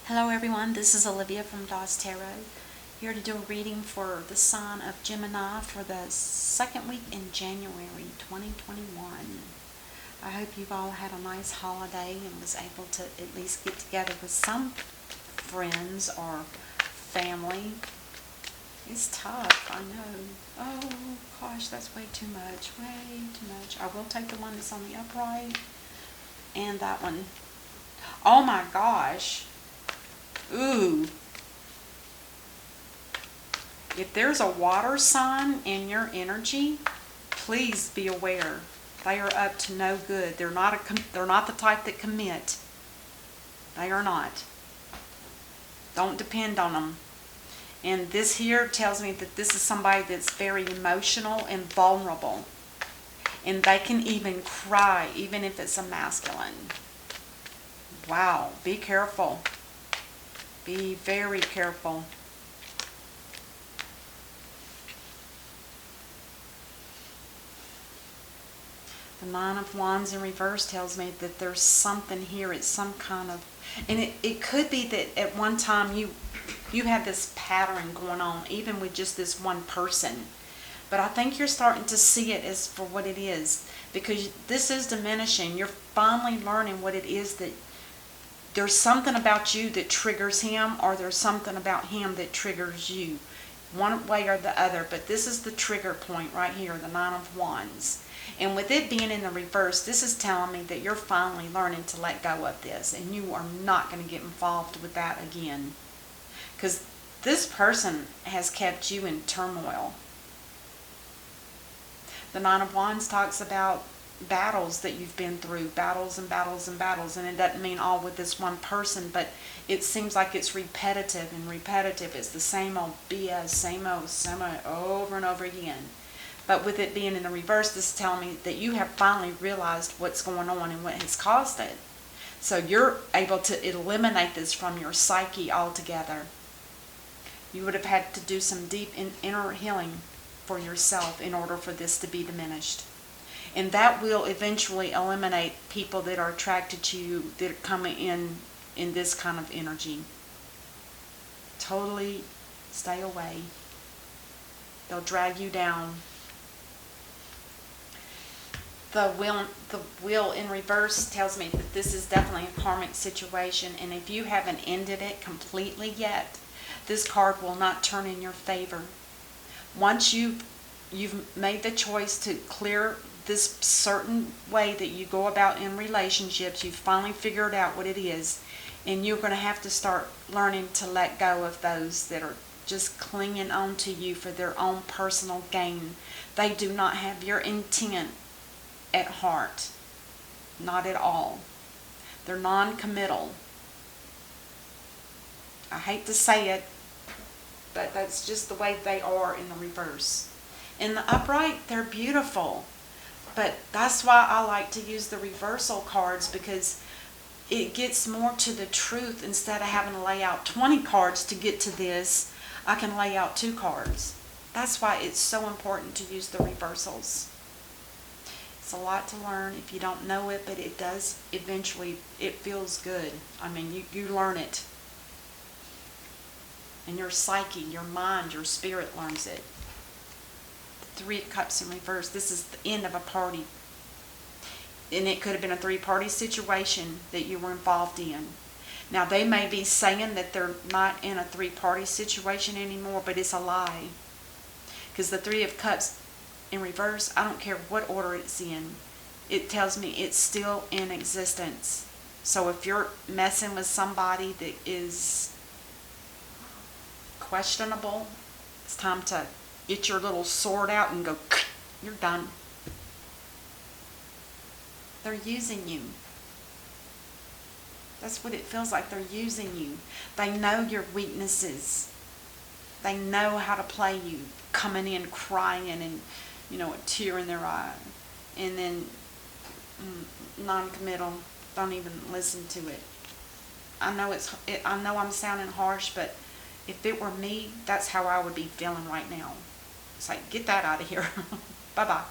Hello everyone, this is Olivia from Dawes Tarot, here to do a reading for the sign of Gemini for the second week in January 2021. I hope you've all had a nice holiday and was able to at least get together with some friends or family. It's tough, I know. Oh gosh, that's way too much, way too much. I will take the one that's on the upright and that one. Oh my gosh. Ooh. If there's a water sign in your energy, please be aware. They are up to no good. They're not the type that commit. They are not. Don't depend on them. And this here tells me that this is somebody that's very emotional and vulnerable. And they can even cry, even if it's a masculine. Wow, be careful. Be very careful. The Nine of Wands in reverse tells me that there's something here. It's some kind of, and it could be that at one time you had this pattern going on, even with just this one person. But I think you're starting to see it as for what it is, because this is diminishing. You're finally learning what it is that there's something about you that triggers him, or there's something about him that triggers you. One way or the other, but this is the trigger point right here, the Nine of Wands. And with it being in the reverse, this is telling me that you're finally learning to let go of this, and you are not going to get involved with that again. Because this person has kept you in turmoil. The Nine of Wands talks about battles that you've been through, battles and battles and battles, and it doesn't mean all with this one person, but it seems like it's repetitive and repetitive. It's the same old BS, same old over and over again. But with it being in the reverse, this is telling me that you have finally realized what's going on and what has caused it. So you're able to eliminate this from your psyche altogether. You would have had to do some deep inner healing for yourself in order for this to be diminished. And that will eventually eliminate people that are attracted to you, that are coming in this kind of energy. Totally stay away. They'll drag you down. The wheel in reverse tells me that this is definitely a karmic situation, and if you haven't ended it completely yet, this card will not turn in your favor. Once you've made the choice to clear this certain way that you go about in relationships, you've finally figured out what it is, and you're going to have to start learning to let go of those that are just clinging on to you for their own personal gain. They do not have your intent at heart. Not at all. They're non-committal. I hate to say it, but that's just the way they are in the reverse. In the upright, they're beautiful. But that's why I like to use the reversal cards, because it gets more to the truth. Instead of having to lay out 20 cards to get to this, I can lay out 2 cards. That's why it's so important to use the reversals. It's a lot to learn if you don't know it, but it does eventually, it feels good. I mean, you learn it. And your psyche, your mind, your spirit learns it. The Three of Cups in reverse, this is the end of a party. And it could have been a 3-party situation that you were involved in. Now, they may be saying that they're not in a 3-party situation anymore, but it's a lie. Because the Three of Cups in reverse, I don't care what order it's in, it tells me it's still in existence. So if you're messing with somebody that is questionable, it's time to get your little sword out and go, you're done. They're using you. That's what it feels like. They're using you. They know your weaknesses. They know how to play you, coming in crying and a tear in their eye, and then non-committal, don't even listen to it. I know I'm sounding harsh, but if it were me, that's how I would be feeling right now. It's like, get that out of here. Bye-bye.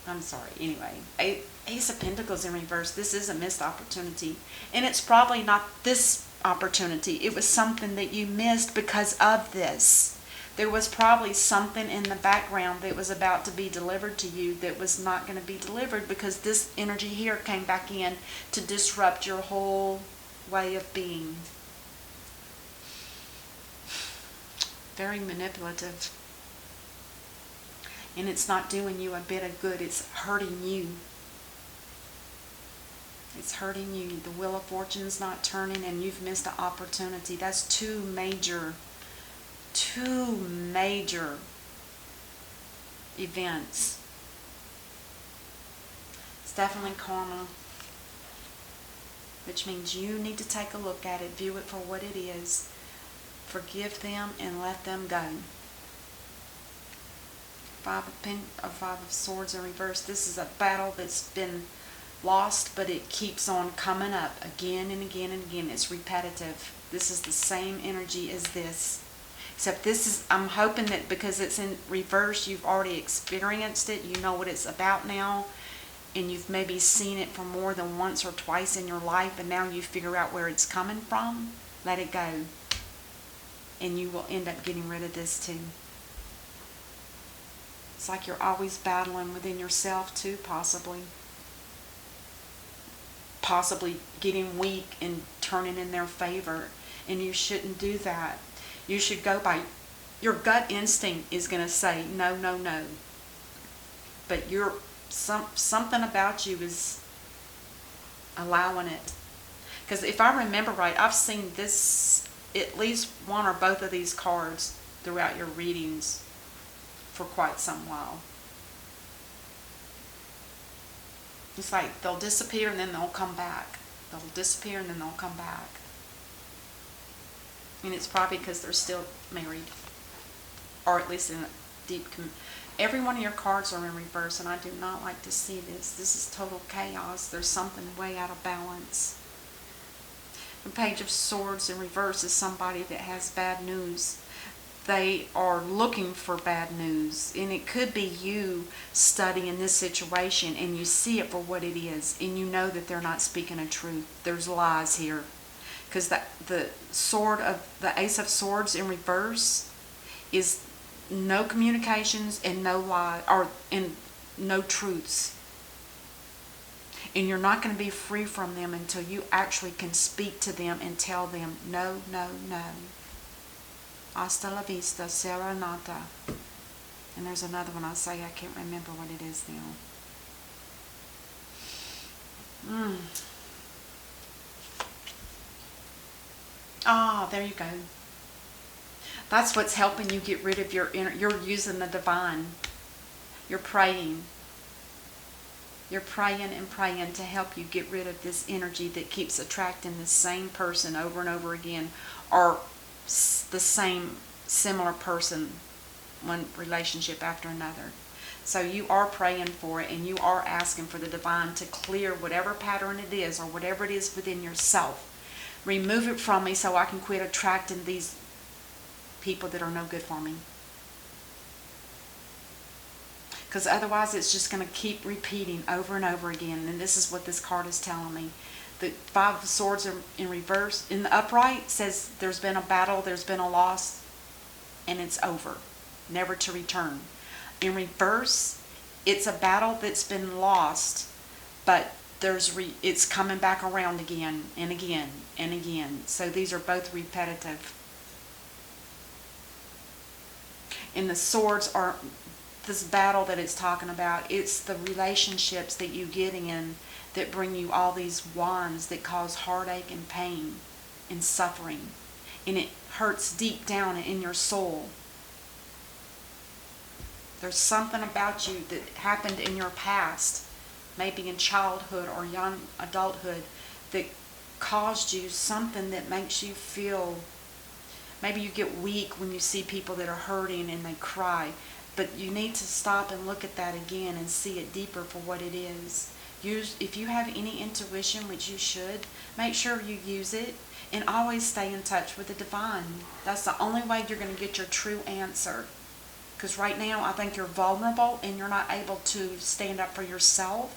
I'm sorry, anyway. Ace of Pentacles in reverse. This is a missed opportunity. And it's probably not this opportunity. It was something that you missed because of this. There was probably something in the background that was about to be delivered to you that was not going to be delivered because this energy here came back in to disrupt your whole way of being. Very manipulative. And it's not doing you a bit of good. It's hurting you. It's hurting you. The Wheel of Fortune's not turning and you've missed an opportunity. That's two major events. It's definitely karma. Which means you need to take a look at it. View it for what it is. Forgive them and let them go. Five of Swords in reverse. This is a battle that's been lost, but it keeps on coming up again and again and again. It's repetitive. This is the same energy as this. Except this is, I'm hoping that because it's in reverse, you've already experienced it. You know what it's about now. And you've maybe seen it for more than once or twice in your life. And now you figure out where it's coming from. Let it go. And you will end up getting rid of this too. It's like you're always battling within yourself too, possibly. Possibly getting weak and turning in their favor. And you shouldn't do that. You should go by, your gut instinct is going to say, no, no, no. But something about you is allowing it. Because if I remember right, I've seen this, at least one or both of these cards throughout your readings for quite some while. It's like they'll disappear and then they'll come back. They'll disappear and then they'll come back. And it's probably because they're still married. Or at least in a deep... Every one of your cards are in reverse, and I do not like to see this. This is total chaos. There's something way out of balance. The Page of Swords in reverse is somebody that has bad news. They are looking for bad news. And it could be you studying this situation, and you see it for what it is. And you know that they're not speaking the truth. There's lies here. Because the Ace of Swords in reverse is no communications and no lie, and no truths. And you're not going to be free from them until you actually can speak to them and tell them, no, no, no. Hasta la vista, serenata. And there's another one I say, I can't remember what it is now. Ah, there you go. That's what's helping you get rid of your inner... You're using the divine. You're praying. You're praying and praying to help you get rid of this energy that keeps attracting the same person over and over again. Or the same similar person, one relationship after another. So you are praying for it, and you are asking for the divine to clear whatever pattern it is or whatever it is within yourself. Remove it from me so I can quit attracting these people that are no good for me. Because otherwise it's just going to keep repeating over and over again. And this is what this card is telling me. The Five of Swords in reverse. In the upright says there's been a battle, there's been a loss, and it's over. Never to return. In reverse, it's a battle that's been lost, but it's coming back around again and again and again. So these are both repetitive. And the swords are this battle that it's talking about. It's the relationships that you get in that bring you all these wands that cause heartache and pain and suffering. And it hurts deep down in your soul. There's something about you that happened in your past, maybe in childhood or young adulthood, that caused you something that makes you feel... Maybe you get weak when you see people that are hurting and they cry. But you need to stop and look at that again and see it deeper for what it is. If you have any intuition, which you should, make sure you use it. And always stay in touch with the divine. That's the only way you're going to get your true answer. Because right now, I think you're vulnerable and you're not able to stand up for yourself.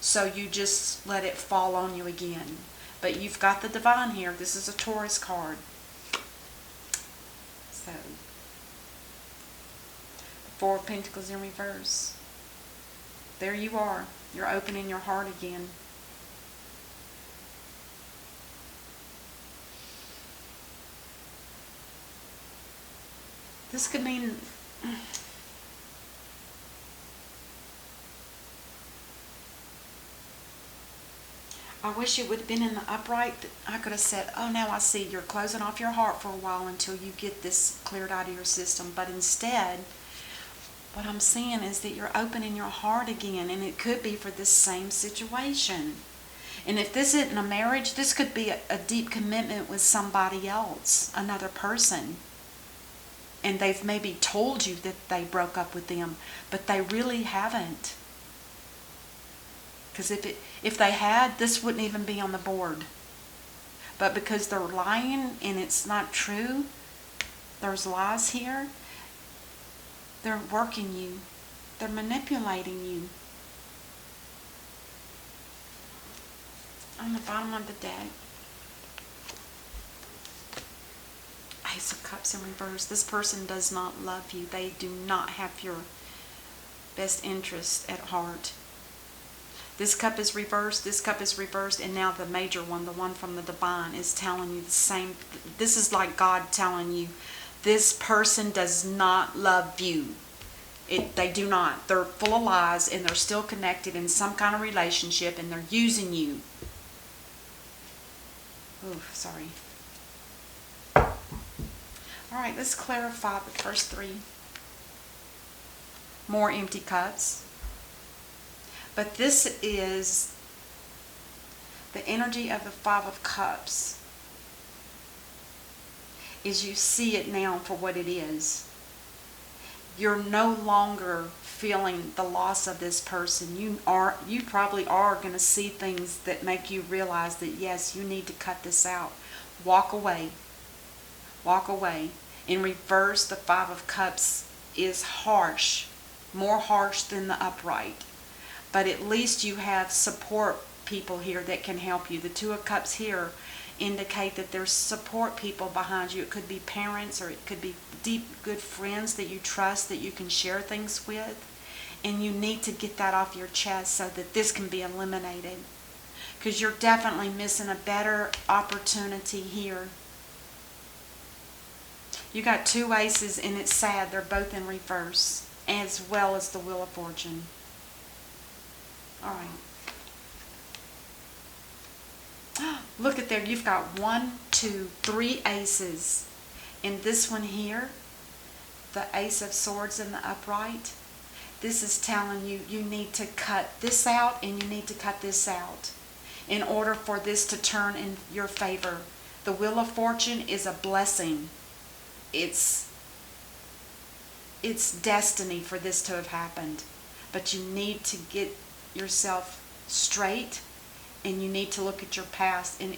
So you just let it fall on you again. But you've got the divine here. This is a Taurus card. So, the Four of Pentacles in reverse. There you are. You're opening your heart again. This could mean... I wish it would have been in the upright. I could have said, oh, now I see you're closing off your heart for a while until you get this cleared out of your system. But instead, what I'm seeing is that you're opening your heart again, and it could be for this same situation. And if this isn't a marriage, this could be a deep commitment with somebody else, another person. And they've maybe told you that they broke up with them, but they really haven't. Because if they had, this wouldn't even be on the board. But because they're lying and it's not true, there's lies here, they're working you. They're manipulating you. On the bottom of the deck, Ace of Cups in reverse. This person does not love you. They do not have your best interest at heart. This cup is reversed, this cup is reversed, and now the major one, the one from the divine, is telling you the same. This is like God telling you, this person does not love you. They do not. They're full of lies, and they're still connected in some kind of relationship, and they're using you. Ooh, sorry. Alright, let's clarify the first three. More empty cups. But this is the energy of the Five of Cups. Is you see it now for what it is. You're no longer feeling the loss of this person. You probably are going to see things that make you realize that yes, you need to cut this out. Walk away. Walk away. In reverse, the Five of Cups is harsh. More harsh than the upright. But at least you have support people here that can help you. The Two of Cups here indicate that there's support people behind you. It could be parents, or it could be deep, good friends that you trust, that you can share things with. And you need to get that off your chest so that this can be eliminated. Because you're definitely missing a better opportunity here. You got two aces, and it's sad. They're both in reverse, as well as the Wheel of Fortune. All right. Look at there. You've got 1, 2, 3 aces. And this one here, the Ace of Swords in the upright, this is telling you you need to cut this out and you need to cut this out in order for this to turn in your favor. The Wheel of Fortune is a blessing. It's destiny for this to have happened. But you need to get yourself straight, and you need to look at your past and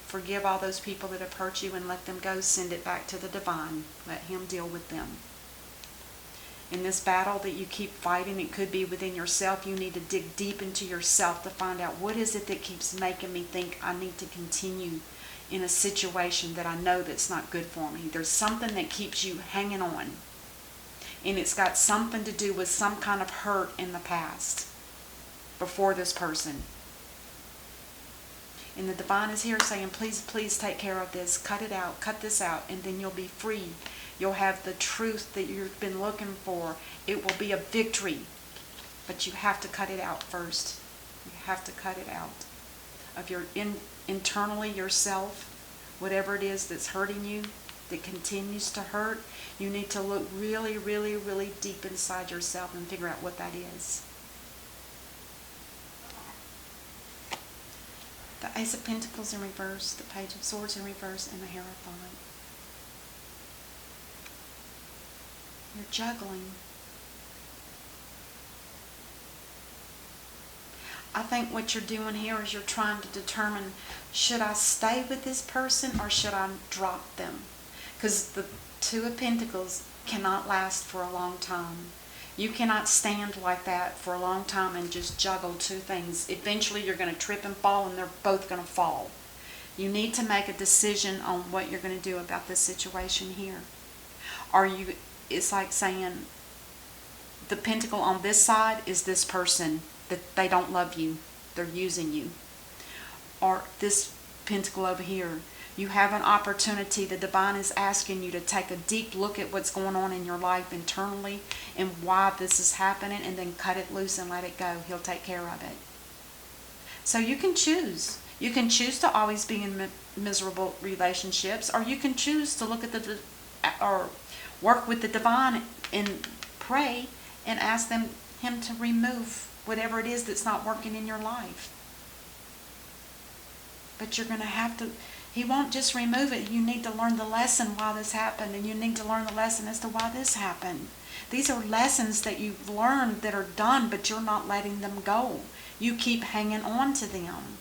forgive all those people that have hurt you and let them go. Send it back to the divine. Let him deal with them. In this battle that you keep fighting, it could be within yourself. You need to dig deep into yourself to find out what is it that keeps making me think I need to continue in a situation that I know that's not good for me. There's something that keeps you hanging on. And it's got something to do with some kind of hurt in the past before this person. And the divine is here saying, please, please take care of this. Cut it out. Cut this out. And then you'll be free. You'll have the truth that you've been looking for. It will be a victory. But you have to cut it out first. You have to cut it out. Of your internally yourself, whatever it is that's hurting you, that continues to hurt, you need to look really, really, really deep inside yourself and figure out what that is. The Ace of Pentacles in reverse, the Page of Swords in reverse, and the Hierophant. You're juggling. I think what you're doing here is you're trying to determine, should I stay with this person or should I drop them? Because the Two of Pentacles cannot last for a long time. You cannot stand like that for a long time and just juggle two things. Eventually you're going to trip and fall, and they're both going to fall. You need to make a decision on what you're going to do about this situation here. It's like saying the pentacle on this side is this person, that they don't love you, they're using you. Or this pentacle over here, you have an opportunity. The divine is asking you to take a deep look at what's going on in your life internally and why this is happening, and then cut it loose and let it go. He'll take care of it. So you can choose. You can choose to always be in miserable relationships, or you can choose to look at or work with the divine and pray and ask him to remove whatever it is that's not working in your life. But you're going to have to, he won't just remove it. You need to learn the lesson why this happened, and you need to learn the lesson as to why this happened. These are lessons that you've learned that are done, but you're not letting them go. You keep hanging on to them.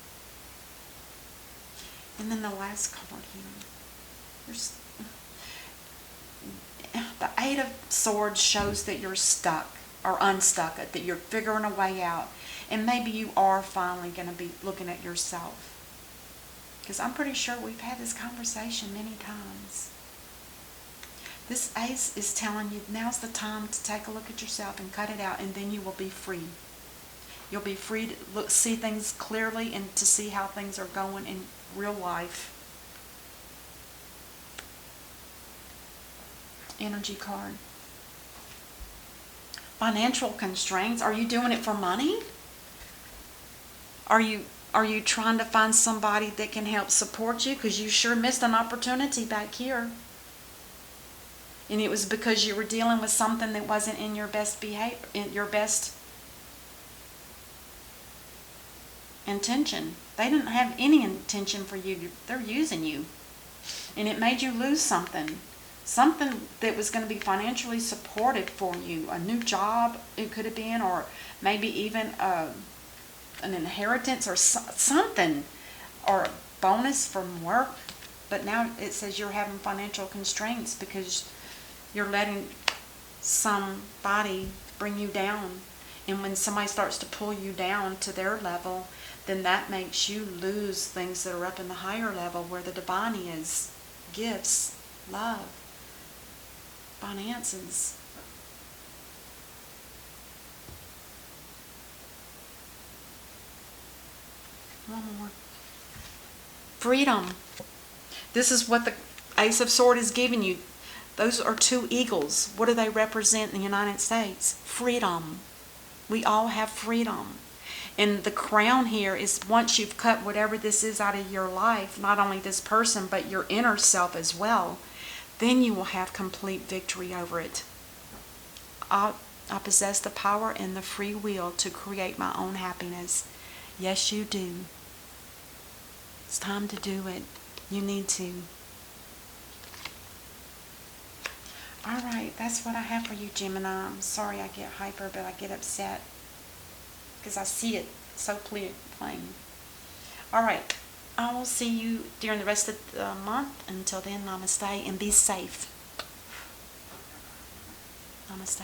And then the last card here. The Eight of Swords shows that you're stuck or unstuck, that you're figuring a way out. And maybe you are finally going to be looking at yourself. Because I'm pretty sure we've had this conversation many times. This Ace is telling you now's the time to take a look at yourself and cut it out, and then you will be free. You'll be free to see things clearly and to see how things are going in real life. Energy card. Financial constraints. Are you doing it for money? Are you trying to find somebody that can help support you? Because you sure missed an opportunity back here. And it was because you were dealing with something that wasn't in your best behavior, in your best intention. They didn't have any intention for you. They're using you. And it made you lose something. Something that was going to be financially supportive for you. A new job, it could have been, or maybe even an inheritance or something, or a bonus from work. But now it says you're having financial constraints because you're letting somebody bring you down. And when somebody starts to pull you down to their level, then that makes you lose things that are up in the higher level where the divine is. Gifts, love, finances. One more. Freedom. This is what the Ace of Swords is giving you. Those are two eagles. What do they represent in the United States? Freedom. We all have freedom. And the crown here is once you've cut whatever this is out of your life, not only this person, but your inner self as well, then you will have complete victory over it. I possess the power and the free will to create my own happiness. Yes, you do. It's time to do it. You need to. Alright, that's what I have for you, Gemini. I'm sorry I get hyper, but I get upset because I see it so plain. Alright, I will see you during the rest of the month. Until then, namaste and be safe. Namaste.